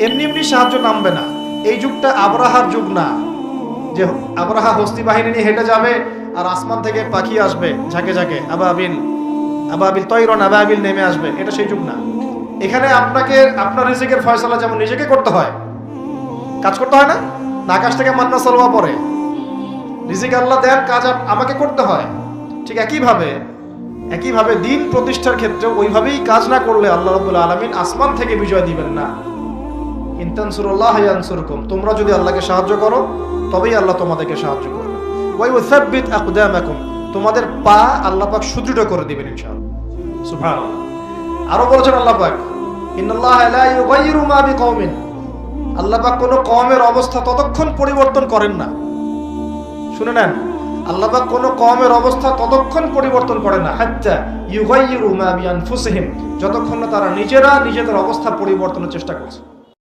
এমনি এমনি সাহায্য নামবে না। এই যুগটা আবরাহার যুগ না, যে আবরাহা হস্তি বাহিনী নিয়ে হেঁটে যাবে আর আসমান থেকে পাখি আসবে ঝাঁকে ঝাঁকে, আবাবিল আবাবিল তৈরন আবাবিল নেমে আসবে। এটা সেই যুগ না। এখানে আপনাকে আপনার রিজিকের ফয়সালা যেমন নিজেকে করতে হয়, কাজ করতে হয় না, আকাশ থেকে মান্না সালোয়া পড়ে, রিজিক আল্লাহ দেন, কাজ আমাকে করতে হয়। ঠিক একইভাবে দিন প্রতিষ্ঠার ক্ষেত্রে ওইভাবেই কাজ না করলে আল্লাহ রাব্বুল আলামিন আসমান থেকে বিজয় দিবেন না। ইন তানসুরুল্লাহ ইয়ানসুরকুম, তোমরা যদি আল্লাহকে সাহায্য করো তবেই আল্লাহ তোমাদেরকে সাহায্য করবে। ওয়া ইউসাব্বিত আকদামাকুম, তোমাদের পা আল্লাহ পাক সুদৃঢ় করে দিবেন ইনশাআল্লাহ। সুবহানাল্লাহ। আরো বলেছেন আল্লাহ পাক, ইন্নাল্লাহা লা ইউগাইয়িরু মা বিকওমিন, আল্লাহ পাক কোনো কওমের অবস্থা ততক্ষণ পরিবর্তন করেন না। শুনে নেন, আল্লাহ পাক কোনো কওমের অবস্থা ততক্ষণ পরিবর্তন করেন না, হাত্তা ইউগাইয়িরু মা বিআনফুসিহিম, যতক্ষণ না তারা নিজেরা নিজেদের অবস্থা পরিবর্তনের চেষ্টা করছে।